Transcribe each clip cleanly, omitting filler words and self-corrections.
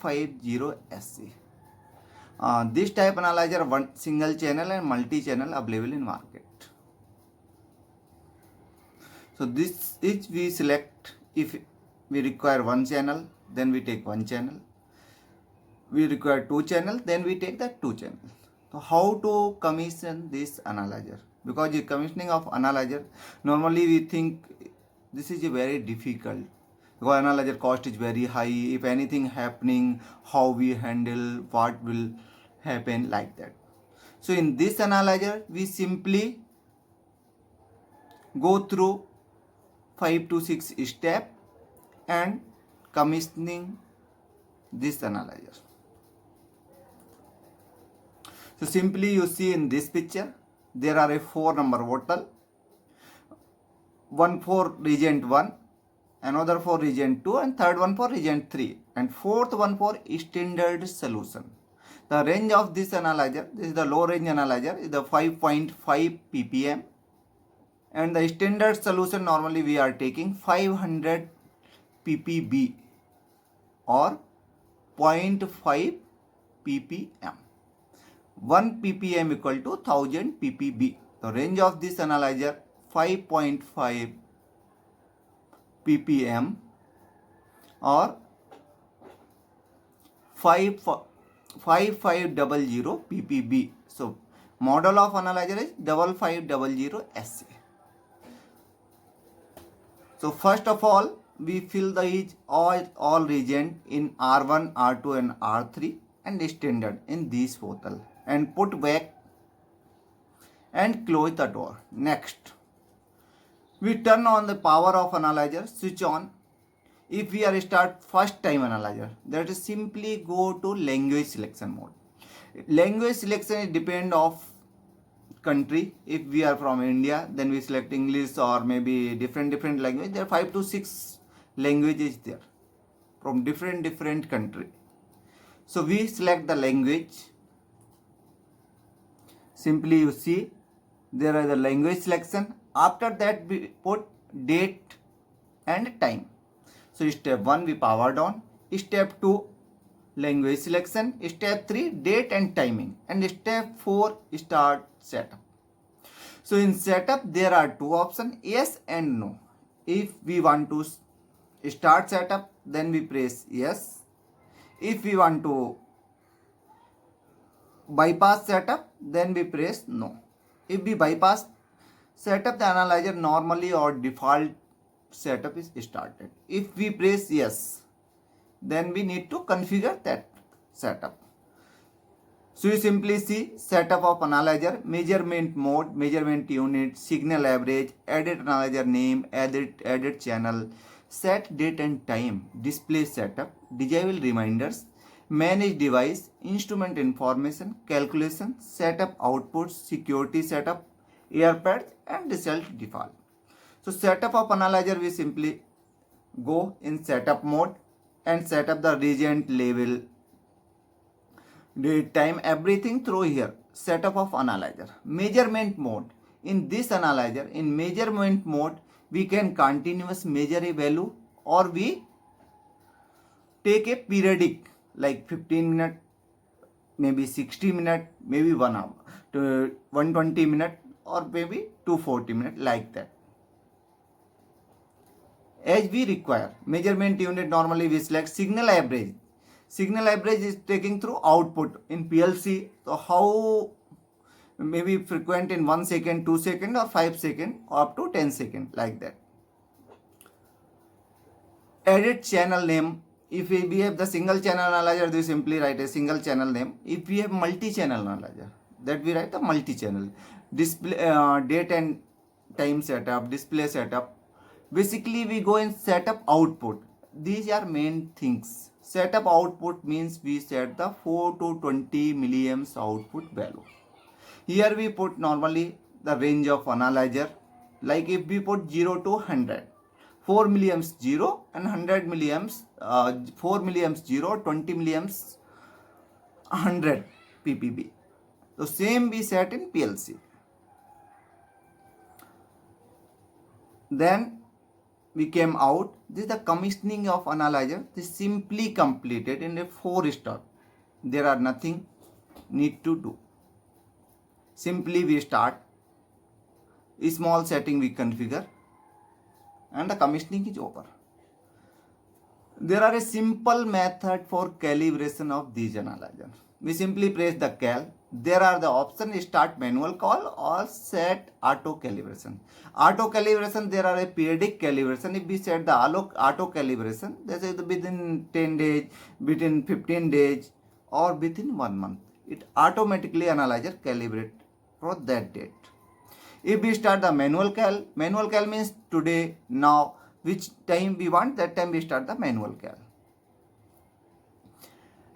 50SC. This type analyzer, one single channel and multi-channel available in market. So this is we select. If we require one channel, then we take one channel. We require two channel, then we take that two channel. So how to commission this analyzer? Because the commissioning of analyzer, normally we think this is a very difficult. Because analyzer cost is very high. If anything happening, how we handle, what will happen, like that. So in this analyzer, we simply go through 5 to 6 steps and commissioning this analyzer. So simply you see in this picture, there are a 4 number bottle, one for region 1, another for region 2, and third one for region 3, and fourth one for standard solution. The range of this analyzer, this is the low range analyzer, is the 5.5 ppm, and the standard solution normally we are taking 500 ppb or 0.5 ppm. 1 ppm equal to 1000 ppb. The range of this analyzer 5.5 ppm or 5500 ppb. So model of analyzer is 5500SC. So first of all, we fill the all region in R1, R2 and R3 and standard in this bottle and put back and close the door. Next, we turn on the power of analyzer, switch on. If we are start first time analyzer, that is simply go to language selection mode. Language selection is depend of country. If we are from India, then we select English or maybe different language. There are 5 to 6 languages there from different country. So we select the language. Simply you see there are the language selection. After that we put date and time. So step 1 we powered on. Step 2 language selection. Step 3 date and timing. And step 4 start setup. So in setup there are two options, yes and no. If we want to start setup, then we press yes. If we want to bypass setup, then we press no. If we bypass setup, the analyzer normally or default setup is started. If we press yes, then we need to configure that setup. So you simply see setup of analyzer, measurement mode, measurement unit, signal average, edit analyzer name, edit channel, set date and time, display setup, disable reminders, manage device, instrument information, calculation, setup outputs, security setup, airpads and result default. So setup of analyzer, we simply go in setup mode and set up the region, level, date, time, everything through here. Setup of analyzer. Measurement mode. In this analyzer, in measurement mode, we can continuous measure a value or we take a periodic like 15 minutes, maybe 60 minutes, maybe 1 hour, to 120 minutes or maybe 240 minutes, like that. As we require. Measurement unit, normally we select signal average. Signal average is taking through output in PLC. So how maybe frequent in 1 second, 2 second or 5 second or up to 10 second, like that. Edit channel name. If we have the single channel analyzer, we simply write a single channel name. If we have multi-channel analyzer, that we write the multi-channel. Display date and time setup, display setup. Basically we go in setup output. These are main things. Setup output means we set the 4 to 20 milliamps output value. Here we put normally the range of analyzer. Like if we put 0 to 100, 4 milliamps 0 and 100 milliamps, 4 milliamps 0, 20 milliamps 100 ppb. So same we set in PLC. Then we came out. This is the commissioning of analyzer. This is simply completed in a 4 step. There are nothing need to do. Simply we start, a small setting we configure, and the commissioning is over. There are a simple method for calibration of these analyzers. We simply press the cal. There are the options start manual call or set auto calibration. Auto calibration, there are a periodic calibration. If we set the auto calibration, that is within 10 days, within 15 days, or within 1 month. It automatically analyzer calibrate for that date. If we start the manual cal means today, now, which time we want, that time we start the manual cal.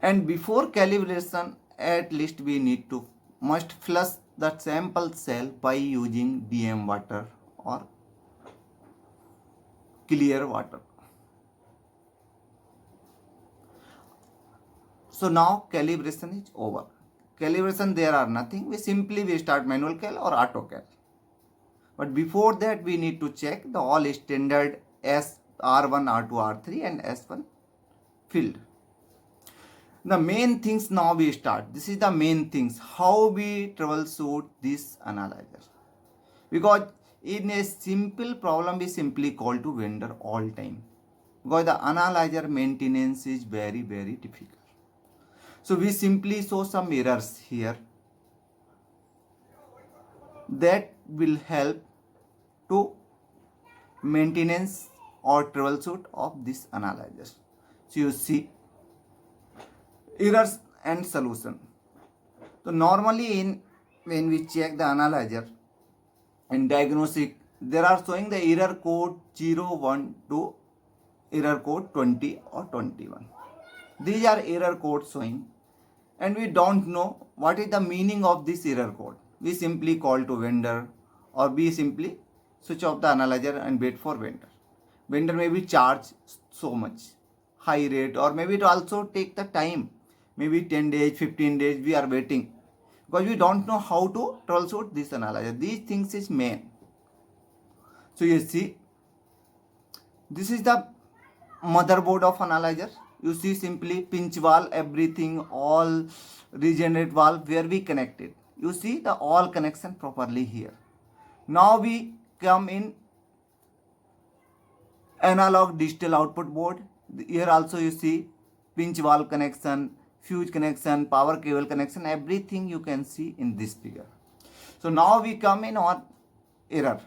And before calibration, at least we need to must flush the sample cell by using DM water or clear water. So now calibration is over. Calibration, there are nothing. We start manual cal or auto cal. But before that, we need to check the all standard S R1, R2, R3 and S1 field. The main things now we start. This is the main things. How we troubleshoot this analyzer. Because in a simple problem, we simply call to vendor all time. Because the analyzer maintenance is very, very difficult. So we simply show some errors here. That will help to maintenance or troubleshoot of this analyzer. So you see errors and solution. So normally when we check the analyzer in diagnostic, there are showing the error code 01 to error code 20 or 21. These are error codes showing, and we don't know what is the meaning of this error code. We simply call to vendor, or we simply switch off the analyzer and wait for vendor. Vendor may be charge so much high rate, or maybe it also take the time, maybe 10 days, 15 days we are waiting, because we don't know how to troubleshoot this analyzer. These things is main. So you see, this is the motherboard of analyzer. You see simply pinch valve, everything, all regenerate valve where we connected. You see the all connection properly here. Now we come in analog digital output board. Here also you see pinch valve connection, fuse connection, power cable connection, everything you can see in this figure. So now we come in on error.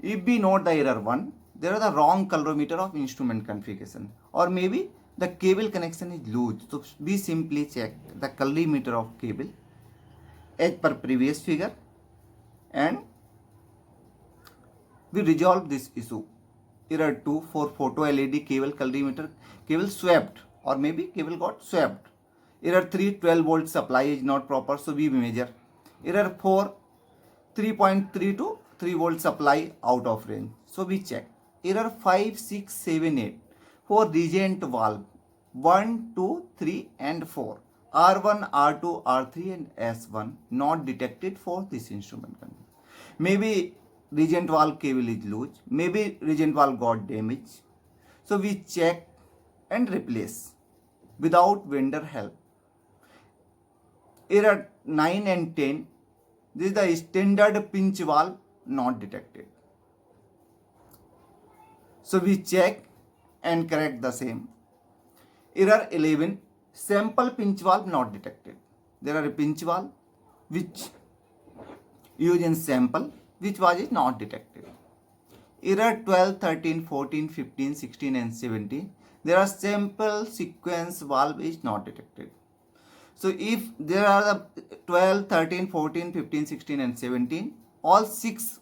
If we note the error 1, there is the wrong colorimeter of instrument configuration, or maybe the cable connection is loose. So we simply check the colorimeter of cable as per previous figure, and we resolve this issue. Error 2 for photo LED cable colorimeter, cable swapped, or maybe cable got swapped. Error 3, 12 volt supply is not proper, so we measure. Error 4, 3.3 to 3 volt supply out of range, so we check. Error 5, 6, 7, 8 for regent valve 1, 2, 3 and 4. R1, R2, R3 and S1 not detected for this instrument. Maybe regent valve cable is loose, maybe regent valve got damaged. So we check and replace without vendor help. Error 9 and 10, this is the standard pinch valve not detected. So we check and correct the same. Error 11, sample pinch valve not detected. There are a pinch valve which used in sample, which was not detected. Error 12, 13, 14, 15, 16 and 17. There are sample sequence valve is not detected. So if there are the 12, 13, 14, 15, 16 and 17, all 6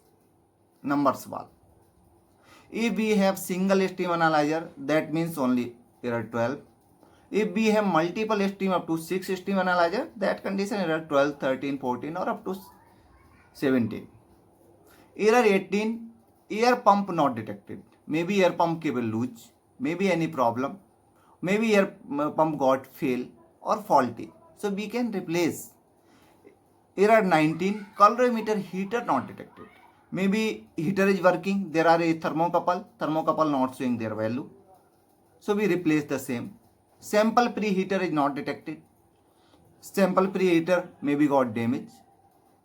numbers valve. If we have single stream analyzer, that means only error 12. If we have multiple stream up to 6 stream analyzer, that condition error 12, 13, 14 or up to 17. Error 18, air pump not detected. Maybe air pump cable loose, maybe any problem, maybe air pump got fail or faulty. So we can replace. Error 19, colorimeter heater not detected. Maybe heater is working, there are a thermocouple not showing their value, so we replace the same. Sample preheater is not detected, sample preheater maybe got damage,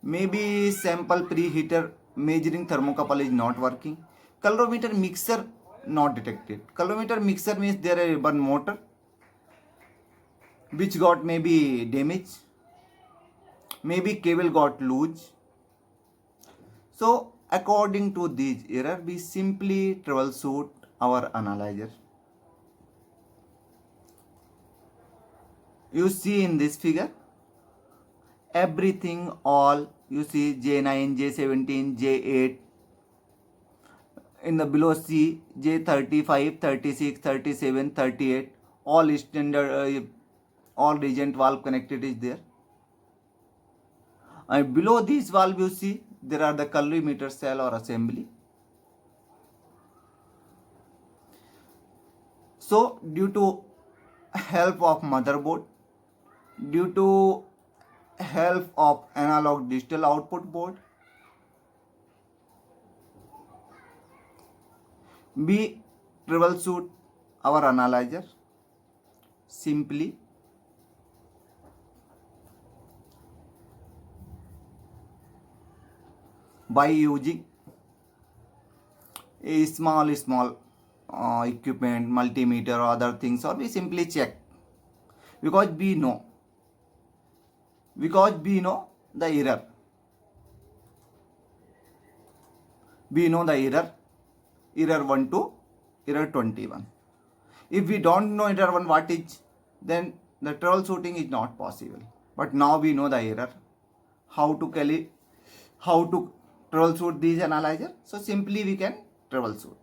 maybe sample preheater measuring thermocouple is not working. Colorimeter mixer not detected. Colorimeter mixer means there is one motor which got maybe damage, maybe cable got loose. So according to these error, we simply troubleshoot our analyzer. You see in this figure, everything all you see J9, J17, J8, in the below C, J35, 36, 37, 38, all standard, all regent valve connected is there. And below this valve you see there are the colorimeter cell or assembly. So due to help of motherboard, due to help of analog digital output board, we troubleshoot our analyzer simply by using a small equipment, multimeter or other things, or we simply check, because we know the error. We know the error 1 to error 21. If we don't know error 1 what is, then the troubleshooting is not possible. But now we know the error, how to troubleshoot these analyzer. So simply we can troubleshoot.